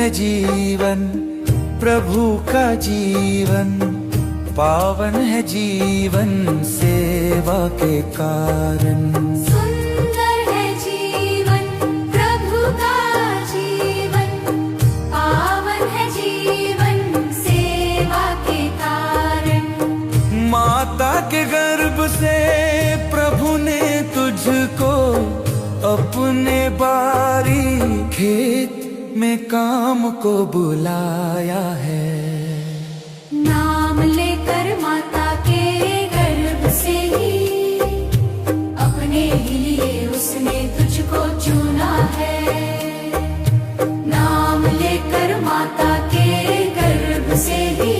है जीवन प्रभु का जीवन, पावन है जीवन सेवा के कारण। सुंदर है जीवन प्रभु का जीवन, पावन है जीवन सेवा के कारण। माता के गर्भ से प्रभु ने तुझको अपने बारी खेत में काम को बुलाया है। नाम लेकर माता के गर्भ से ही अपने ही लिए उसने तुझको चुना है। नाम लेकर माता के गर्भ से ही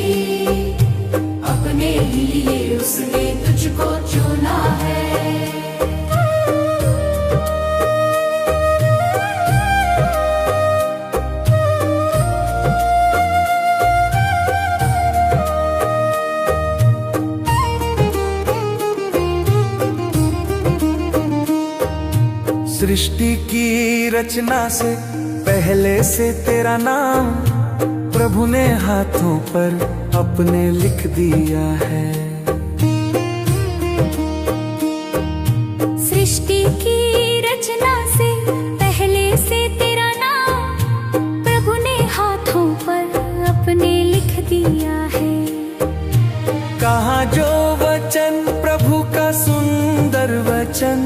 अपने ही लिए उसने तुझको चुना है। सृष्टि की रचना से पहले से तेरा नाम प्रभु ने हाथों पर अपने लिख दिया है। सृष्टि की रचना से पहले से तेरा नाम प्रभु ने हाथों पर अपने लिख दिया है। कहा जो वचन प्रभु का सुंदर वचन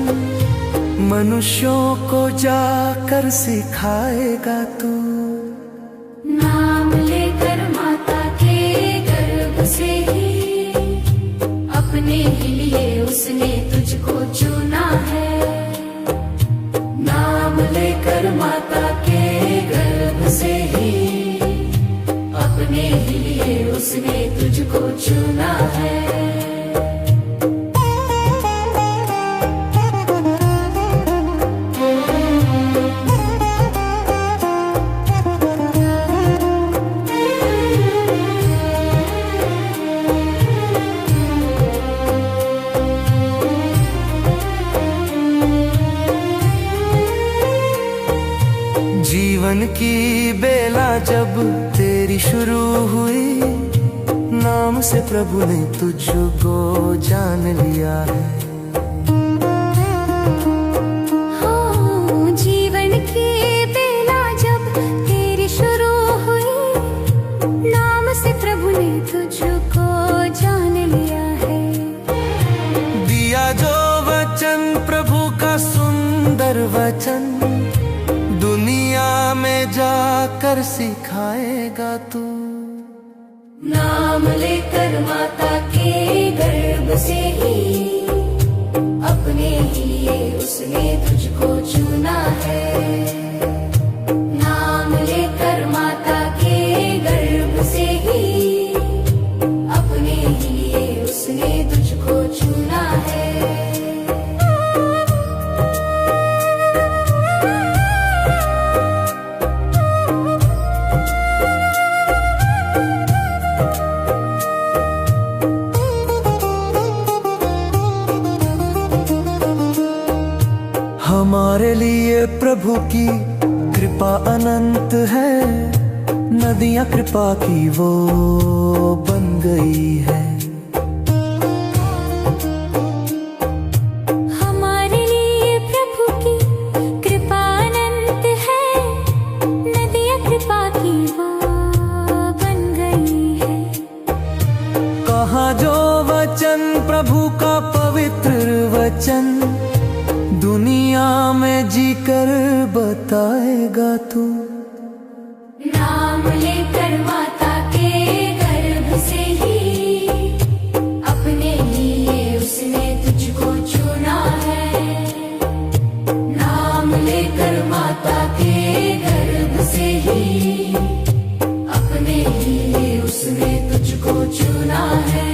मनुष्यों को जाकर सिखाएगा तू। नाम लेकर माता के गर्भ से ही अपने ही लिए उसने तुझको चुना है। नाम लेकर माता के गर्भ से ही अपने ही लिए उसने तुझको चुना है। जीवन की बेला जब तेरी शुरू हुई, नाम से प्रभु ने तुझको जान लिया है। जीवन की बेला जब तेरी शुरू हुई, नाम से प्रभु ने तुझको जान लिया है। दिया जो वचन प्रभु का सुंदर वचन दुनिया में जाकर सिखाएगा तू। नाम लेकर माता के गर्भ से ही अपने ही लिए उसने तुझको चुना है। नाम लेकर माता के गर्भ से ही अपने ही लिए उसने तुझको चुना है। हमारे लिए प्रभु की कृपा अनंत है, नदियां कृपा की वो बन गई है। हमारे लिए प्रभु की कृपा अनंत है, नदियां कृपा की वो बन गई है। कहा जो वचन प्रभु का पवित्र वचन दुनिया में जीकर बताएगा तू। नाम लेकर माता के गर्भ से ही अपने लिए उसने तुझको चुना है। नाम लेकर माता के गर्भ से ही अपने लिए उसने तुझको चुना है।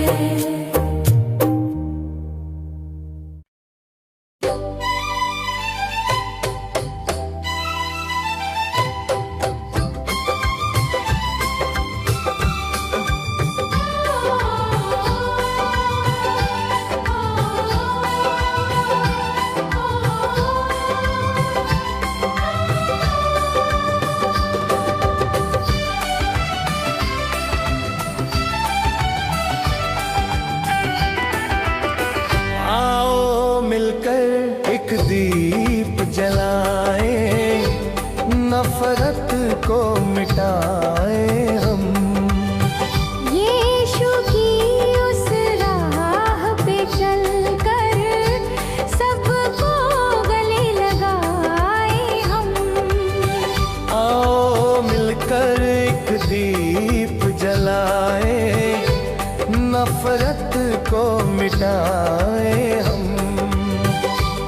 बनाए हम।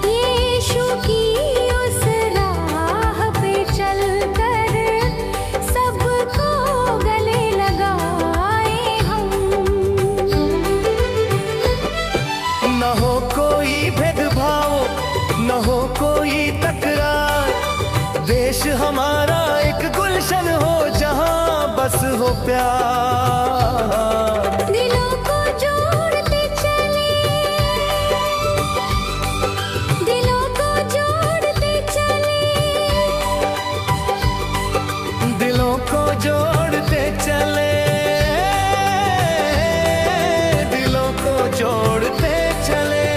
यीशु की उस राह पे चलकर सबको गले लगाए हम। न हो कोई भेदभाव, न हो कोई तकरार, देश हमारा एक गुलशन हो जहां बस हो प्यार। दिलों को जोड़ते चले, दिलों को जोड़ते चले, दिलों को जोड़ते चले, दिलों को जोड़ते चले।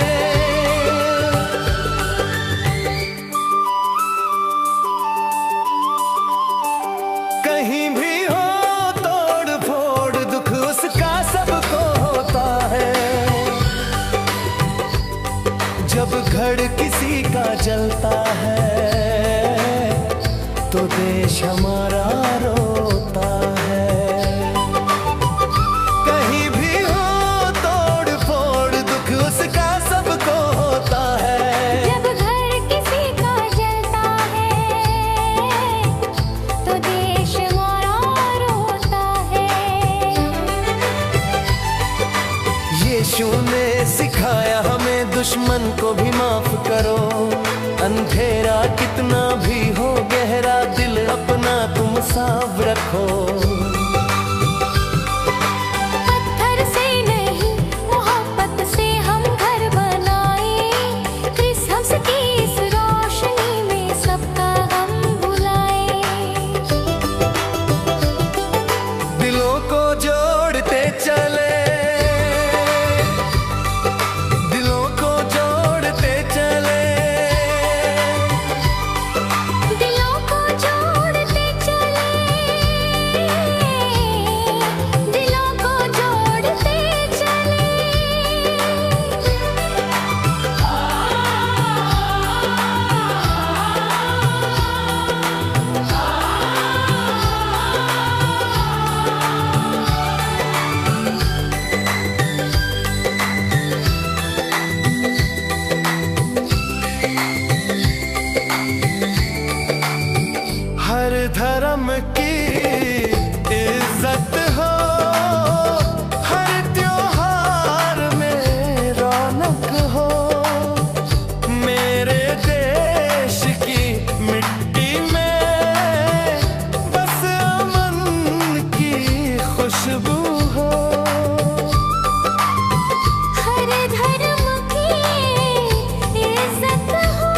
कहीं भी हो तोड़ फोड़, दुख उसका सबको होता है। जब घर किसी का जलता है तो देश हमारा रोता है। कहीं भी हो तोड़ फोड़, दुख उसका सबको होता है। जब घर किसी का जलता है तो देश हमारा रोता है। यीशु ने सिखाया हमें दुश्मन को भी माफ करो। अंधेरा कितना भी हो गहरा, दिल अपना तुम साफ रखो। पत्थर से नहीं मोहब्बत से हम घर बनाए, क्रिसमस की इस रोशनी में सबका हम बुलाए। दिलों को जोड़ते चले, दिलों को जोड़ते चले, दिलों को जोड़ते चले, दिलों को जोड़ते चले। हर धर्म की इज्जत हो, हर त्योहार में रौनक हो। मेरे देश की मिट्टी में बस अमन की खुशबू हो। हर धर्म की इज्जत हो,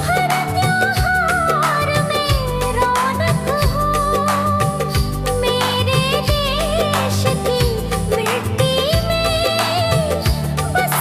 हर त्योहार में रौनक हो। मेरे देश की मिट्टी में बस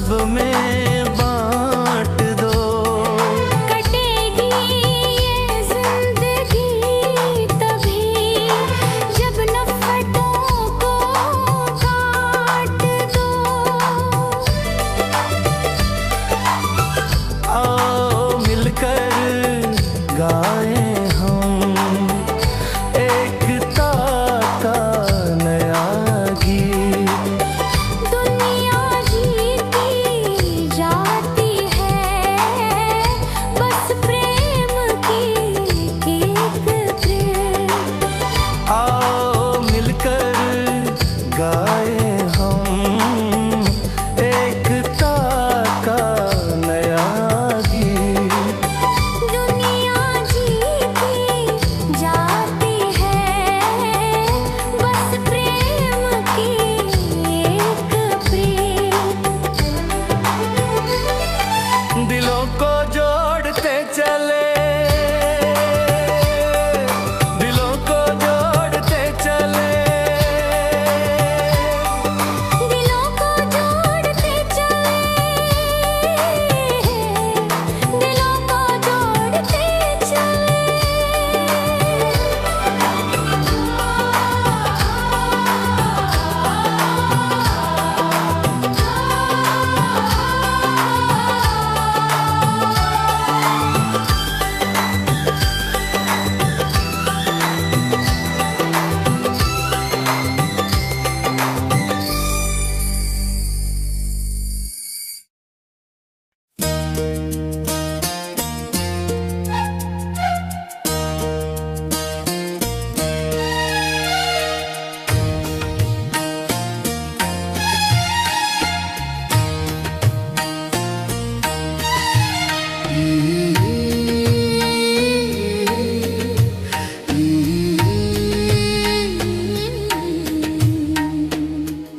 सब में बांट दो। कटेगी ये जिंदगी तभी जब नफ़रतों को काट दो। आओ मिलकर गाएं हम एकता का नया गीत। दुनिया जीती जाती है बस प्रेम की एक प्रेम। आओ मिलकर गाएं हम एकता का नया गीत। दुनिया जीती जाती है बस प्रेम की एक प्रेम। दिलों को जोड़ते चले, दिलों को जोड़ते चले, दिलों को जोड़ते चले, दिलों को जोड़ते चले।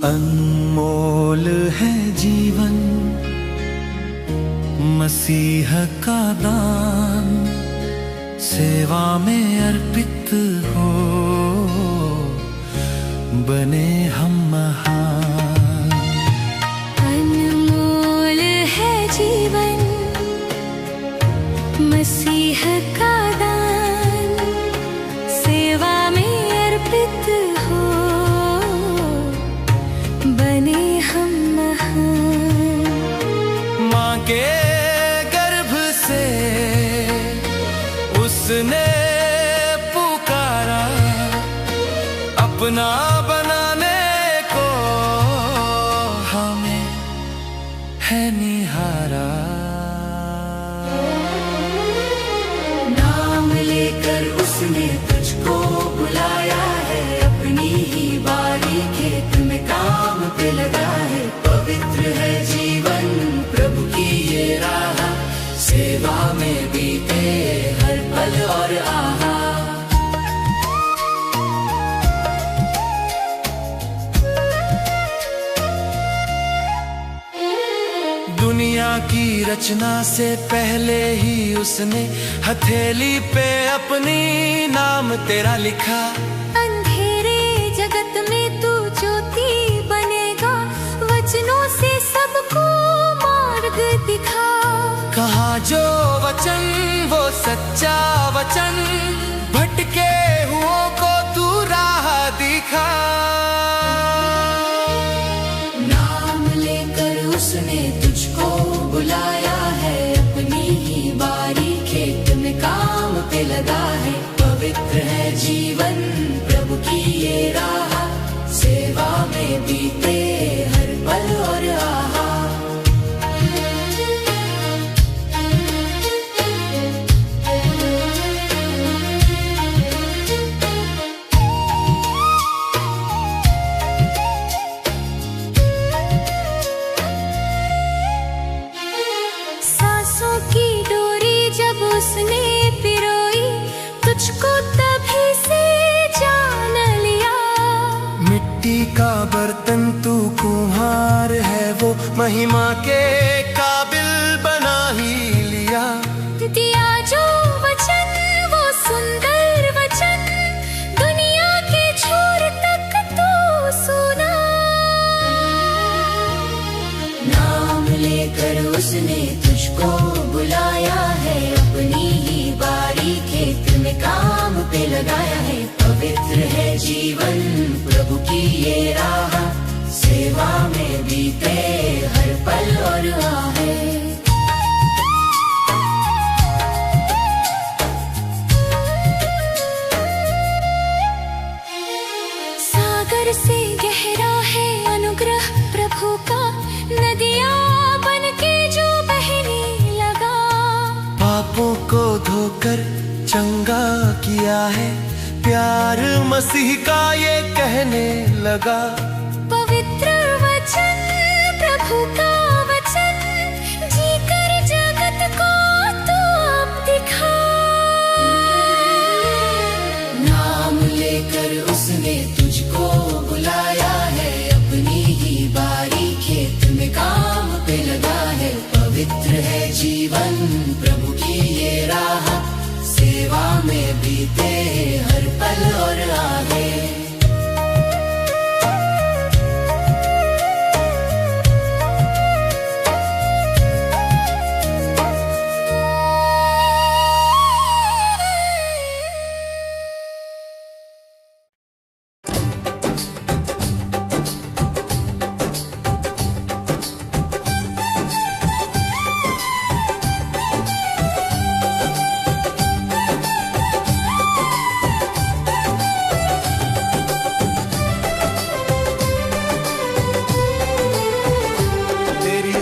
अनमोल है जीवन मसीह का दान, सेवा में अर्पित हो बने हम महान। अनमोल है जीवन मसीह का दान, सेवा में अर्पित हो बने हम महान। माँ के गर्भ से उसने पुकारा, अपना बनाने को हमें है निहारा। नाम लेकर उसने तुझको बुलाया है, अपनी ही बारी खेत में काम पे लगा है। पवित्र है जीवन प्रभु की ये राह, सेवा में बीते हर पल और आहा। दुनिया की रचना से पहले ही उसने हथेली पे अपनी नाम तेरा लिखा। अंधेरे जगत में तू ज्योति बनेगा, वचनों से सबको मार्ग दिखा। कहा जो वचन वो सच्चा वचन, भटके हुओं को तू राह दिखा। नाम लेकर उसने तुझको बुलाया है, अपनी ही बारी खेत में काम पे लगा है। पवित्र है जीवन प्रभु की ये राह, सेवा में बीते हर पल और आहा। सांसों की डोरी जब उसने पिरोई, तुझको तभी से जान लिया। मिट्टी का बर्तन तू कुम्हार है, वो महिमा के काबिल बना ही लिया। दिया जो वचन वो सुंदर वचन, दुनिया के छोर तक तू सुना। नाम पे लगाया है। पवित्र है जीवन प्रभु की ये राह, सेवा में बीते हर पल और आहे। सागर से गहरा है अनुग्रह प्रभु का, नदियाँ बन के जो बहने लगा। पापों को धोकर चंगा किया है, प्यार मसीह का ये कहने लगा। पवित्र वचन प्रभु का वचन, जीकर जगत को तू अब दिखा। नाम लेकर उसने तुझको बुलाया है, अपनी ही बारी खेत में काम पे लगा है। पवित्र है जीवन प्रभु की ये राह, सेवा में बीते हर पल और आगे।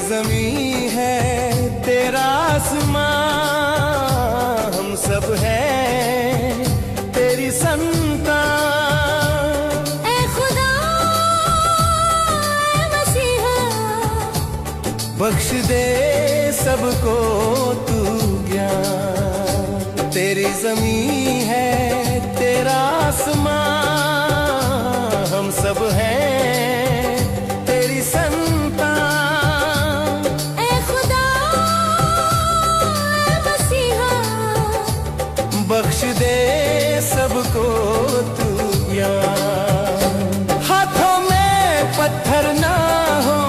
ज़मीं है तेरा आसमां, हम सब हैं तेरी संतान। ऐ खुदा ऐ मसीहा, बख्श दे सबको तू ज्ञान। तेरी ज़मीं है तेरा आसमां, हम सब हैं तेरी संतान। बख्श दे सबको तू ज्ञान। हाथों में पत्थर ना हो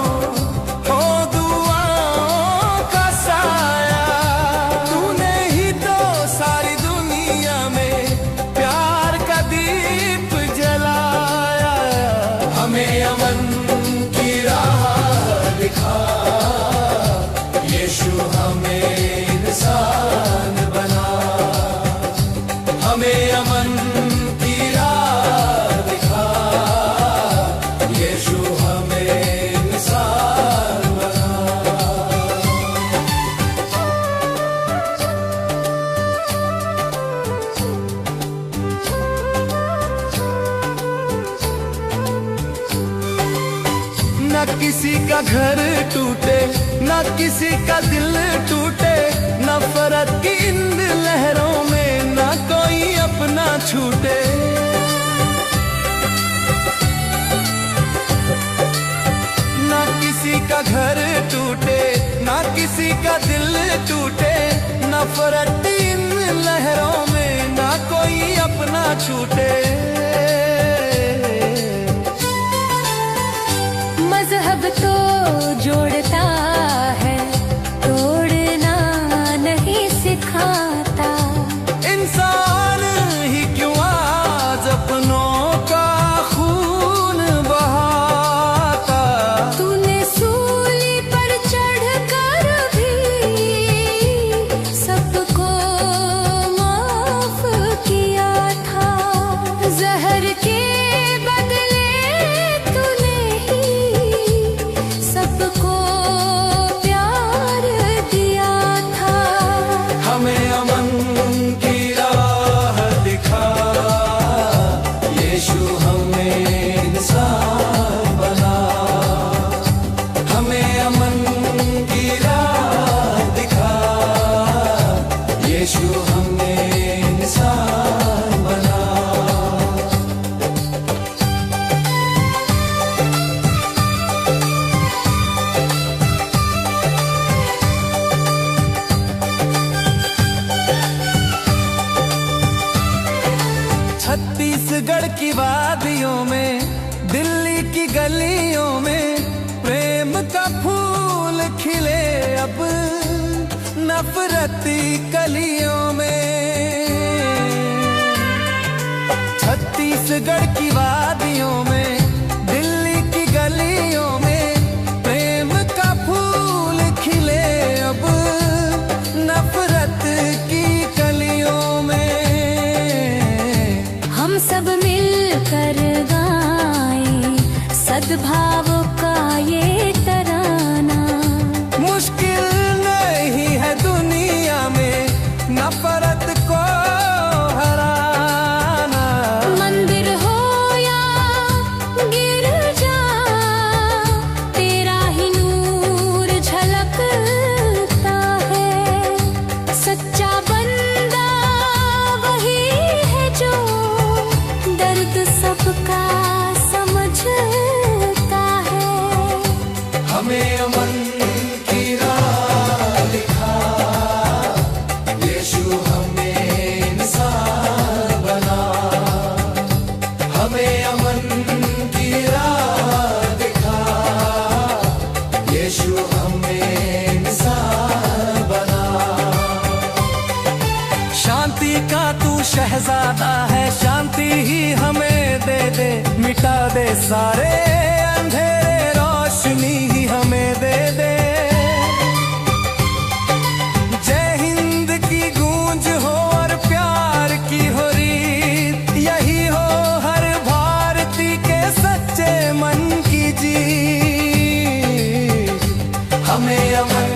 दुआओं का साया। तूने ही तो सारी दुनिया में प्यार का दीप जलाया। हमें अमन की राह दिखा, यीशु हमें इंसान बना। हमें अमन की राह दिखा, यीशु हमें इंसान बना। न किसी का घर टूटे, न किसी का दिल टूटे, नफरत की इन लहरों में न कोई अपना छूटे। न किसी का घर टूटे, न किसी का दिल टूटे, नफरत की इन लहरों में न कोई अपना छूटे। मजहब तो जोड़ता है, तोड़ना नहीं सिखाता। इंसान ही क्यों आज अपनों का खून बहाता। तूने सूली पर चढ़कर भी सबको माफ किया था। जहर के बदले तूने ही सबको प्यार दिया था। हमें अमन की राह दिखा, यीशु हमें इंसान बना। हमें अमन की राह दिखा, यीशु हमें इंसान बना। छत्तीसगढ़ की वादियों में, दिल्ली की गलियों में प्रेम का फूल खिले अब नफरती कलियों में। छत्तीसगढ़ की वादियों में, दिल्ली की गलियों में प्रेम का फूल खिले अब नफरत की कलियों में। हम सब मिलकर गाएं सद्भाव का ये तराना। मुश्किल नहीं है दुनिया में नफरत को हराना। मंदिर हो या गिरजा, तेरा ही नूर झलकता है। सच्चा बंदा वही है जो दर्द सबका समझता है। हमें अमन की राह दिखा, यीशु हमें इंसान बना। हमें अमन की राह दिखा, यीशु हमें इंसान बना। शांति का तू शहजादा है, शांति ही हमें दे दे। मिटा दे सारे अंधेरे, रोशनी ही हमें दे दे। जय हिंद की गूंज हो और प्यार की हो रीत, यही हो हर भारती के सच्चे मन की जीत। हमें अमन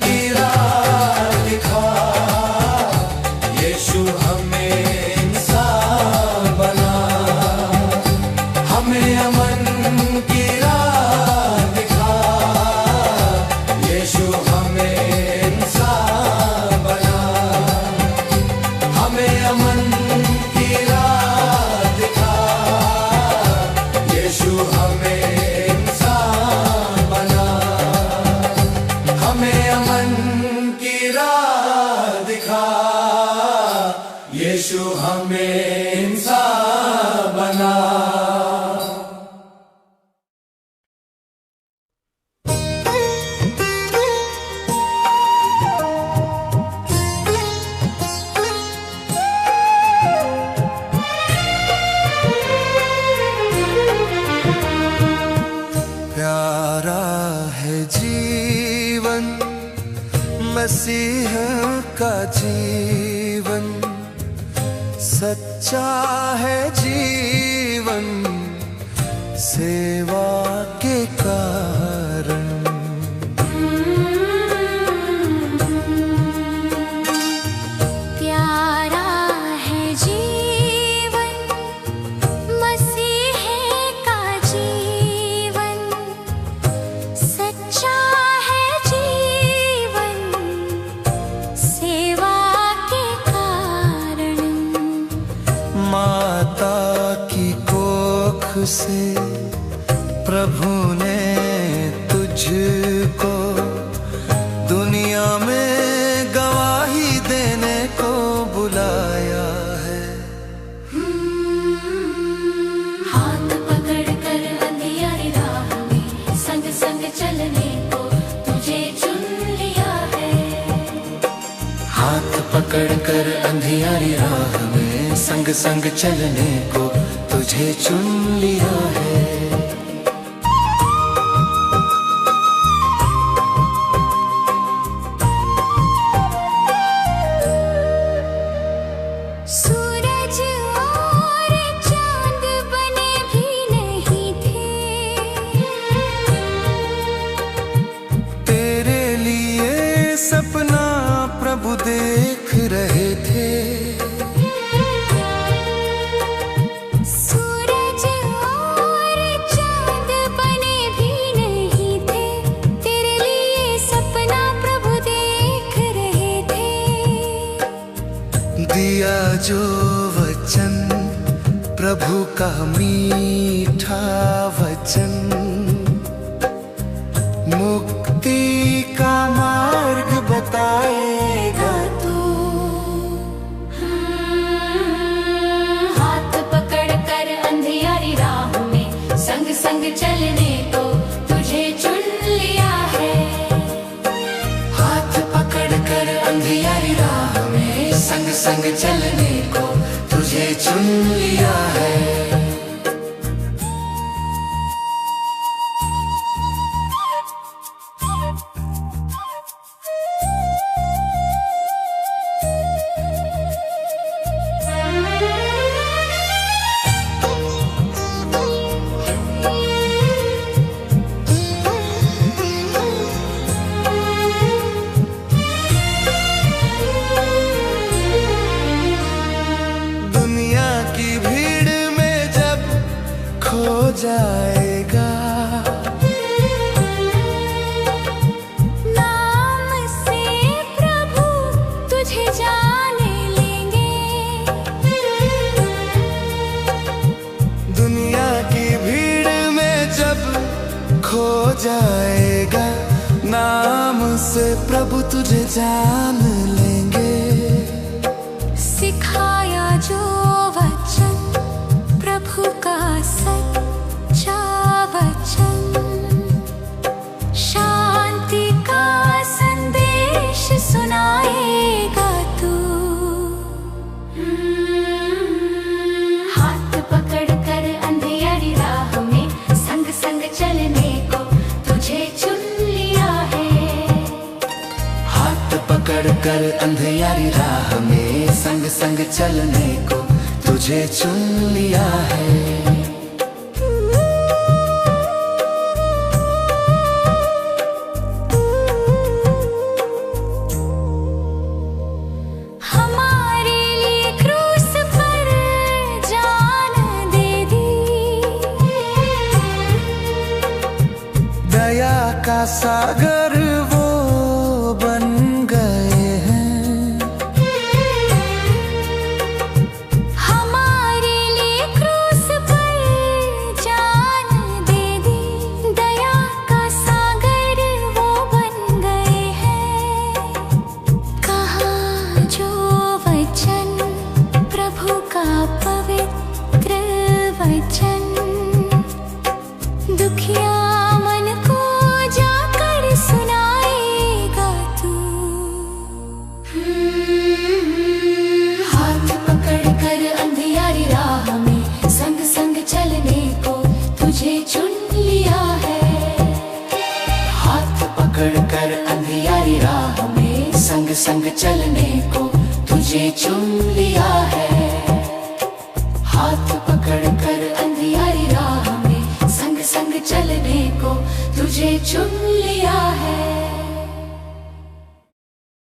की राह दिखा, यीशु हमें इंसान बना। हमें अमन की राह दिखा, यीशु हमें इंसान बना। हमें अमन की राह दिखा, यीशु हमें इंसान बना। हमें अमन की राह दिखा, यीशु हमें इंसान बना। प्यारा है जीवन मसीह का जीवन, सच्चा है जीवन सेवा के कारण। प्यारा है जीवन मसीह का जीवन, सच्चा है जीवन सेवा के कारण। माता की कोख से प्रभु ने तुझको दुनिया में गवाही देने को बुलाया है। हाथ पकड़ कर अंधियारी राह में संग संग चलने को तुझे चुन लिया है। हाथ पकड़ कर अंधियारी राह में संग संग चलने को तुझे चुन लिया है। सूरज और चांद बने भी नहीं थे, तेरे लिए सपना प्रभु देख रहे थे। सूरज और चांद बने भी नहीं थे, तेरे लिए सपना प्रभु देख रहे थे। दिया जो वचन प्रभु का मीठा वचन, मुक्ति का मार्ग बताएगा तू। हाथ पकड़ कर अंधियारी राह में संग संग चलने को तुझे चुन लिया है। हाथ पकड़ कर अंधियारी राह में संग संग चलने को तुझे चुन लिया है। जाएगा नाम से प्रभु तुझे जाने लेंगे। दुनिया की भीड़ में जब खो जाएगा, नाम से प्रभु तुझे जान लेंगे। सिखाया जो वचन प्रभु का सच्चा वचन, शांति का संदेश सुनाएगा तू। हाथ पकड़ कर अंधियारी राह में संग संग चलने को तुझे चुन लिया है। हाथ पकड़ कर अंधियारी राह में संग संग चलने को तुझे चुन लिया है। हमारे लिए क्रूस पर जान दे दी, दया का सागर वो बन गए हैं। हमारे लिए क्रूस पर जान दे दी, दया का सागर वो बन गए हैं। कहाँ जो वचन प्रभु का पवित्र वचन, दुखिया मन को जाकर सुनाएगा तू। हाथ पकड़ कर अंधियारी राह में संग संग चलने को तुझे चुन लिया है। हाथ पकड़ कर अंधियारी राह में संग संग चलने को तुझे चुन लिया है। हाथ पकड़ कर अंधियारी राह में संग संग चलने को तुझे चुन लिया है।